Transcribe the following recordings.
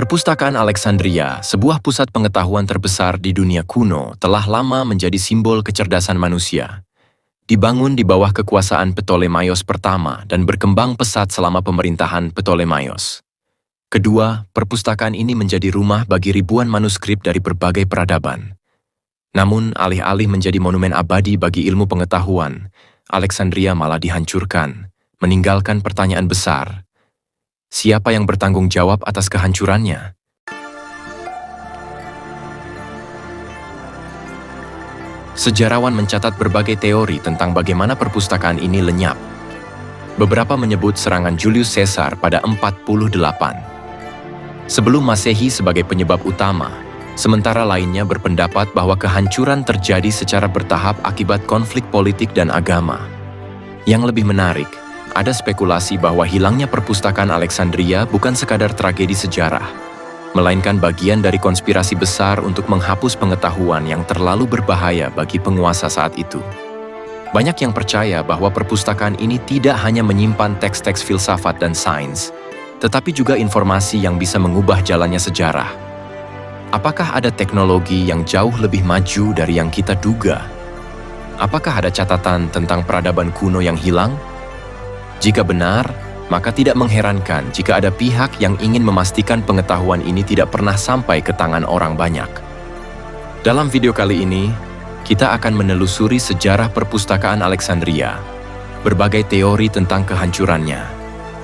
Perpustakaan Alexandria, sebuah pusat pengetahuan terbesar di dunia kuno, telah lama menjadi simbol kecerdasan manusia. Dibangun di bawah kekuasaan Ptolemaios pertama dan berkembang pesat selama pemerintahan Ptolemaios. Kedua, perpustakaan ini menjadi rumah bagi ribuan manuskrip dari berbagai peradaban. Namun, alih-alih menjadi monumen abadi bagi ilmu pengetahuan, Alexandria malah dihancurkan, meninggalkan pertanyaan besar. Siapa yang bertanggung jawab atas kehancurannya? Sejarawan mencatat berbagai teori tentang bagaimana perpustakaan ini lenyap. Beberapa menyebut serangan Julius Caesar pada 48 sebelum Masehi sebagai penyebab utama, sementara lainnya berpendapat bahwa kehancuran terjadi secara bertahap akibat konflik politik dan agama. Yang lebih menarik, ada spekulasi bahwa hilangnya perpustakaan Alexandria bukan sekadar tragedi sejarah, melainkan bagian dari konspirasi besar untuk menghapus pengetahuan yang terlalu berbahaya bagi penguasa saat itu. Banyak yang percaya bahwa perpustakaan ini tidak hanya menyimpan teks-teks filsafat dan sains, tetapi juga informasi yang bisa mengubah jalannya sejarah. Apakah ada teknologi yang jauh lebih maju dari yang kita duga? Apakah ada catatan tentang peradaban kuno yang hilang? Jika benar, maka tidak mengherankan jika ada pihak yang ingin memastikan pengetahuan ini tidak pernah sampai ke tangan orang banyak. Dalam video kali ini, kita akan menelusuri sejarah perpustakaan Alexandria, berbagai teori tentang kehancurannya,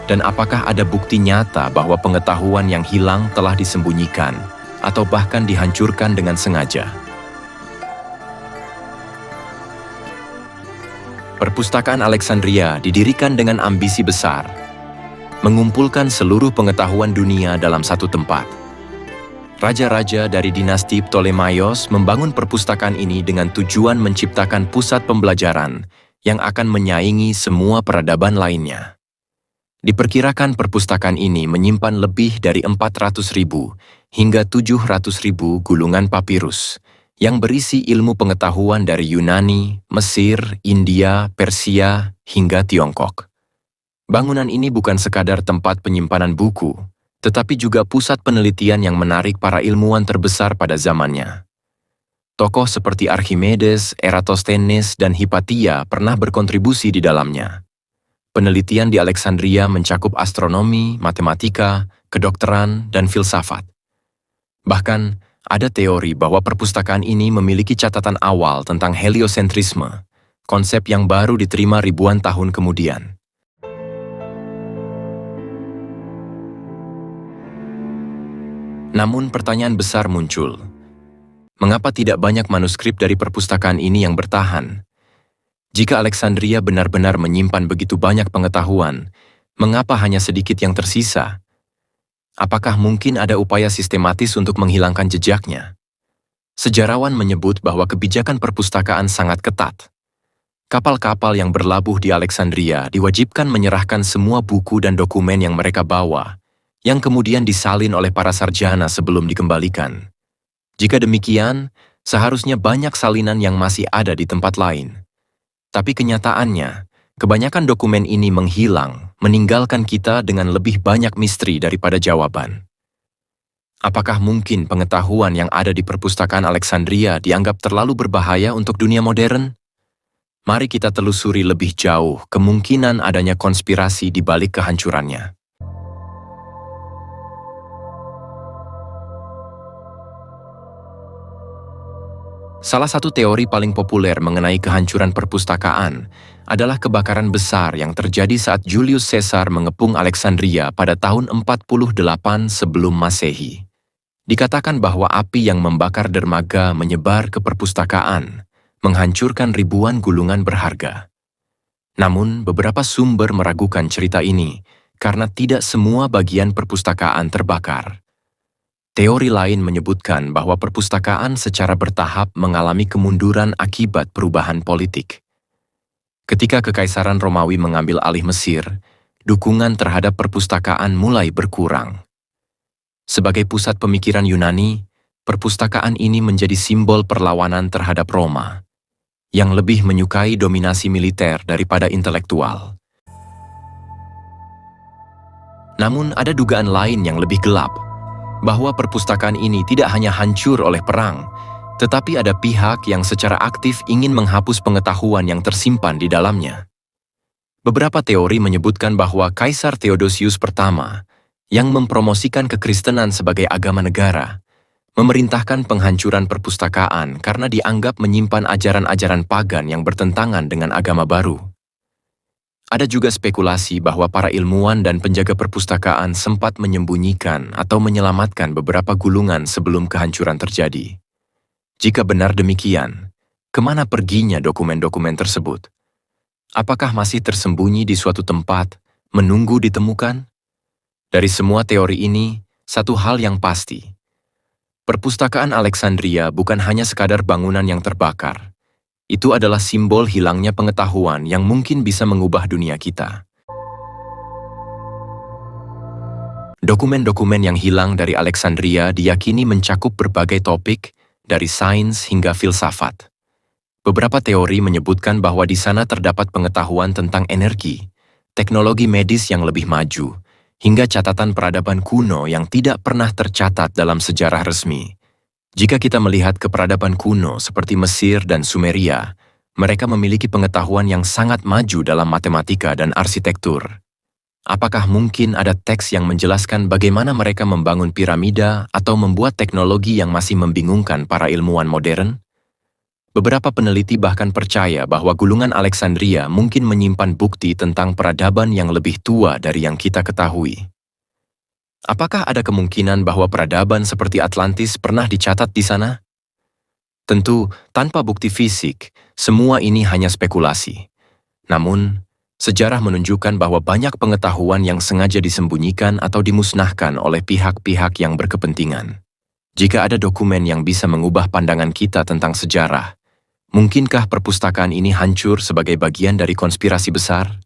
dan apakah ada bukti nyata bahwa pengetahuan yang hilang telah disembunyikan atau bahkan dihancurkan dengan sengaja. Perpustakaan Alexandria didirikan dengan ambisi besar, mengumpulkan seluruh pengetahuan dunia dalam satu tempat. Raja-raja dari dinasti Ptolemaios membangun perpustakaan ini dengan tujuan menciptakan pusat pembelajaran yang akan menyaingi semua peradaban lainnya. Diperkirakan perpustakaan ini menyimpan lebih dari 400.000 hingga 700.000 gulungan papirus, yang berisi ilmu pengetahuan dari Yunani, Mesir, India, Persia, hingga Tiongkok. Bangunan ini bukan sekadar tempat penyimpanan buku, tetapi juga pusat penelitian yang menarik para ilmuwan terbesar pada zamannya. Tokoh seperti Archimedes, Eratosthenes, dan Hypatia pernah berkontribusi di dalamnya. Penelitian di Alexandria mencakup astronomi, matematika, kedokteran, dan filsafat. Bahkan, ada teori bahwa perpustakaan ini memiliki catatan awal tentang heliosentrisme, konsep yang baru diterima ribuan tahun kemudian. Namun pertanyaan besar muncul. Mengapa tidak banyak manuskrip dari perpustakaan ini yang bertahan? Jika Alexandria benar-benar menyimpan begitu banyak pengetahuan, mengapa hanya sedikit yang tersisa? Apakah mungkin ada upaya sistematis untuk menghilangkan jejaknya? Sejarawan menyebut bahwa kebijakan perpustakaan sangat ketat. Kapal-kapal yang berlabuh di Alexandria diwajibkan menyerahkan semua buku dan dokumen yang mereka bawa, yang kemudian disalin oleh para sarjana sebelum dikembalikan. Jika demikian, seharusnya banyak salinan yang masih ada di tempat lain. Tapi kenyataannya, kebanyakan dokumen ini menghilang, meninggalkan kita dengan lebih banyak misteri daripada jawaban. Apakah mungkin pengetahuan yang ada di perpustakaan Alexandria dianggap terlalu berbahaya untuk dunia modern? Mari kita telusuri lebih jauh kemungkinan adanya konspirasi di balik kehancurannya. Salah satu teori paling populer mengenai kehancuran perpustakaan adalah kebakaran besar yang terjadi saat Julius Caesar mengepung Alexandria pada tahun 48 sebelum Masehi. Dikatakan bahwa api yang membakar dermaga menyebar ke perpustakaan, menghancurkan ribuan gulungan berharga. Namun, beberapa sumber meragukan cerita ini karena tidak semua bagian perpustakaan terbakar. Teori lain menyebutkan bahwa perpustakaan secara bertahap mengalami kemunduran akibat perubahan politik. Ketika Kekaisaran Romawi mengambil alih Mesir, dukungan terhadap perpustakaan mulai berkurang. Sebagai pusat pemikiran Yunani, perpustakaan ini menjadi simbol perlawanan terhadap Roma, yang lebih menyukai dominasi militer daripada intelektual. Namun ada dugaan lain yang lebih gelap. Bahwa perpustakaan ini tidak hanya hancur oleh perang, tetapi ada pihak yang secara aktif ingin menghapus pengetahuan yang tersimpan di dalamnya. Beberapa teori menyebutkan bahwa Kaisar Theodosius pertama, yang mempromosikan kekristenan sebagai agama negara, memerintahkan penghancuran perpustakaan karena dianggap menyimpan ajaran-ajaran pagan yang bertentangan dengan agama baru. Ada juga spekulasi bahwa para ilmuwan dan penjaga perpustakaan sempat menyembunyikan atau menyelamatkan beberapa gulungan sebelum kehancuran terjadi. Jika benar demikian, kemana perginya dokumen-dokumen tersebut? Apakah masih tersembunyi di suatu tempat, menunggu ditemukan? Dari semua teori ini, satu hal yang pasti. Perpustakaan Alexandria bukan hanya sekadar bangunan yang terbakar. Itu adalah simbol hilangnya pengetahuan yang mungkin bisa mengubah dunia kita. Dokumen-dokumen yang hilang dari Alexandria diyakini mencakup berbagai topik, dari sains hingga filsafat. Beberapa teori menyebutkan bahwa di sana terdapat pengetahuan tentang energi, teknologi medis yang lebih maju, hingga catatan peradaban kuno yang tidak pernah tercatat dalam sejarah resmi. Jika kita melihat ke peradaban kuno seperti Mesir dan Sumeria, mereka memiliki pengetahuan yang sangat maju dalam matematika dan arsitektur. Apakah mungkin ada teks yang menjelaskan bagaimana mereka membangun piramida atau membuat teknologi yang masih membingungkan para ilmuwan modern? Beberapa peneliti bahkan percaya bahwa gulungan Alexandria mungkin menyimpan bukti tentang peradaban yang lebih tua dari yang kita ketahui. Apakah ada kemungkinan bahwa peradaban seperti Atlantis pernah dicatat di sana? Tentu, tanpa bukti fisik, semua ini hanya spekulasi. Namun, sejarah menunjukkan bahwa banyak pengetahuan yang sengaja disembunyikan atau dimusnahkan oleh pihak-pihak yang berkepentingan. Jika ada dokumen yang bisa mengubah pandangan kita tentang sejarah, mungkinkah perpustakaan ini hancur sebagai bagian dari konspirasi besar?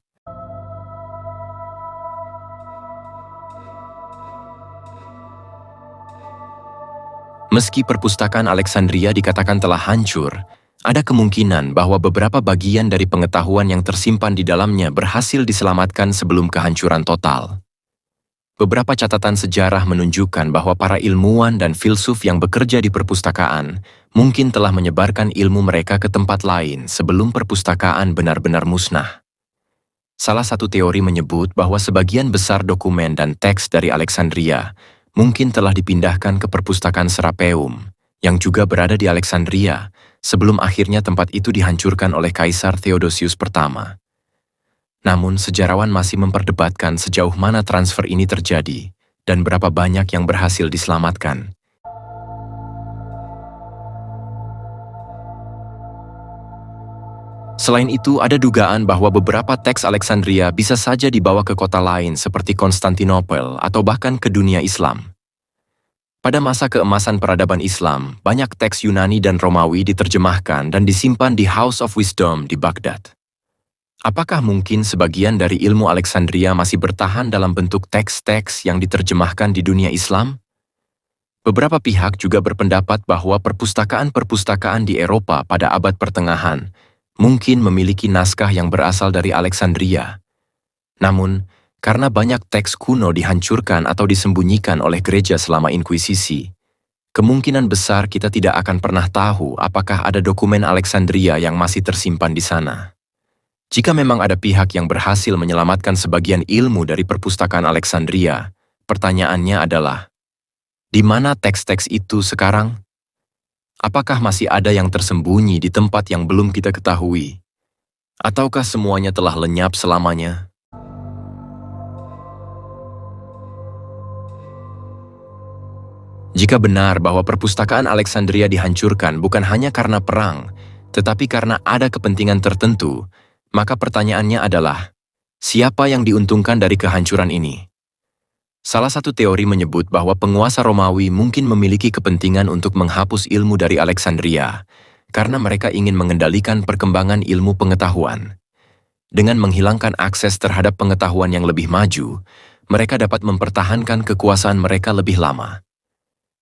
Meski perpustakaan Alexandria dikatakan telah hancur, ada kemungkinan bahwa beberapa bagian dari pengetahuan yang tersimpan di dalamnya berhasil diselamatkan sebelum kehancuran total. Beberapa catatan sejarah menunjukkan bahwa para ilmuwan dan filsuf yang bekerja di perpustakaan mungkin telah menyebarkan ilmu mereka ke tempat lain sebelum perpustakaan benar-benar musnah. Salah satu teori menyebut bahwa sebagian besar dokumen dan teks dari Alexandria mungkin telah dipindahkan ke perpustakaan Serapeum, yang juga berada di Alexandria, sebelum akhirnya tempat itu dihancurkan oleh Kaisar Theodosius pertama. Namun sejarawan masih memperdebatkan sejauh mana transfer ini terjadi dan berapa banyak yang berhasil diselamatkan. Selain itu, ada dugaan bahwa beberapa teks Alexandria bisa saja dibawa ke kota lain seperti Konstantinopel atau bahkan ke dunia Islam. Pada masa keemasan peradaban Islam, banyak teks Yunani dan Romawi diterjemahkan dan disimpan di House of Wisdom di Baghdad. Apakah mungkin sebagian dari ilmu Alexandria masih bertahan dalam bentuk teks-teks yang diterjemahkan di dunia Islam? Beberapa pihak juga berpendapat bahwa perpustakaan-perpustakaan di Eropa pada abad pertengahan mungkin memiliki naskah yang berasal dari Alexandria. Namun, karena banyak teks kuno dihancurkan atau disembunyikan oleh gereja selama Inkuisisi, kemungkinan besar kita tidak akan pernah tahu apakah ada dokumen Alexandria yang masih tersimpan di sana. Jika memang ada pihak yang berhasil menyelamatkan sebagian ilmu dari perpustakaan Alexandria, pertanyaannya adalah, di mana teks-teks itu sekarang? Apakah masih ada yang tersembunyi di tempat yang belum kita ketahui? Ataukah semuanya telah lenyap selamanya? Jika benar bahwa perpustakaan Alexandria dihancurkan bukan hanya karena perang, tetapi karena ada kepentingan tertentu, maka pertanyaannya adalah, siapa yang diuntungkan dari kehancuran ini? Salah satu teori menyebut bahwa penguasa Romawi mungkin memiliki kepentingan untuk menghapus ilmu dari Alexandria, karena mereka ingin mengendalikan perkembangan ilmu pengetahuan. Dengan menghilangkan akses terhadap pengetahuan yang lebih maju, mereka dapat mempertahankan kekuasaan mereka lebih lama.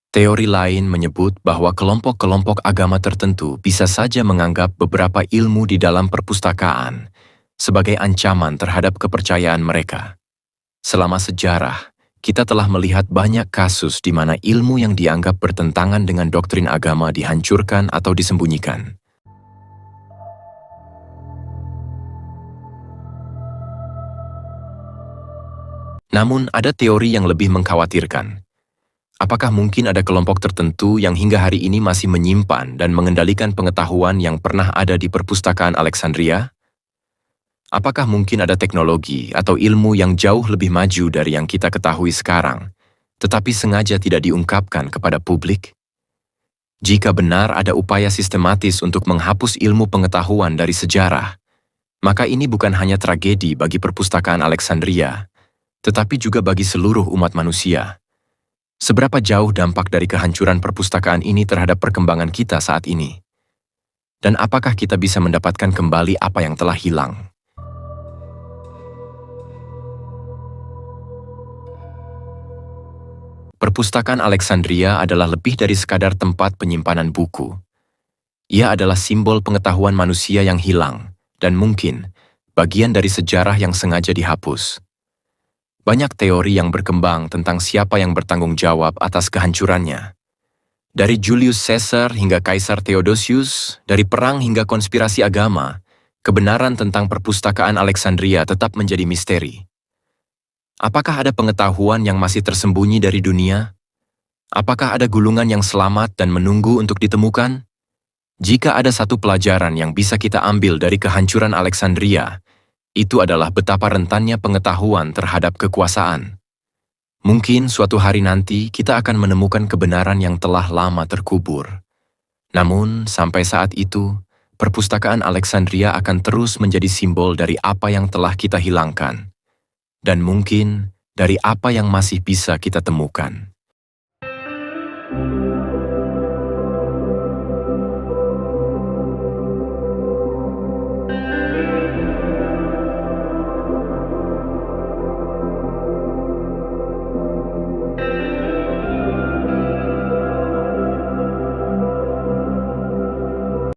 Teori lain menyebut bahwa kelompok-kelompok agama tertentu bisa saja menganggap beberapa ilmu di dalam perpustakaan sebagai ancaman terhadap kepercayaan mereka. Selama sejarah, kita telah melihat banyak kasus di mana ilmu yang dianggap bertentangan dengan doktrin agama dihancurkan atau disembunyikan. Namun, ada teori yang lebih mengkhawatirkan. Apakah mungkin ada kelompok tertentu yang hingga hari ini masih menyimpan dan mengendalikan pengetahuan yang pernah ada di perpustakaan Alexandria? Apakah mungkin ada teknologi atau ilmu yang jauh lebih maju dari yang kita ketahui sekarang, tetapi sengaja tidak diungkapkan kepada publik? Jika benar ada upaya sistematis untuk menghapus ilmu pengetahuan dari sejarah, maka ini bukan hanya tragedi bagi perpustakaan Alexandria, tetapi juga bagi seluruh umat manusia. Seberapa jauh dampak dari kehancuran perpustakaan ini terhadap perkembangan kita saat ini? Dan apakah kita bisa mendapatkan kembali apa yang telah hilang? Perpustakaan Alexandria adalah lebih dari sekadar tempat penyimpanan buku. Ia adalah simbol pengetahuan manusia yang hilang, dan mungkin bagian dari sejarah yang sengaja dihapus. Banyak teori yang berkembang tentang siapa yang bertanggung jawab atas kehancurannya. Dari Julius Caesar hingga Kaisar Theodosius, dari perang hingga konspirasi agama, kebenaran tentang perpustakaan Alexandria tetap menjadi misteri. Apakah ada pengetahuan yang masih tersembunyi dari dunia? Apakah ada gulungan yang selamat dan menunggu untuk ditemukan? Jika ada satu pelajaran yang bisa kita ambil dari kehancuran Alexandria, itu adalah betapa rentannya pengetahuan terhadap kekuasaan. Mungkin suatu hari nanti kita akan menemukan kebenaran yang telah lama terkubur. Namun, sampai saat itu, perpustakaan Alexandria akan terus menjadi simbol dari apa yang telah kita hilangkan. Dan mungkin dari apa yang masih bisa kita temukan.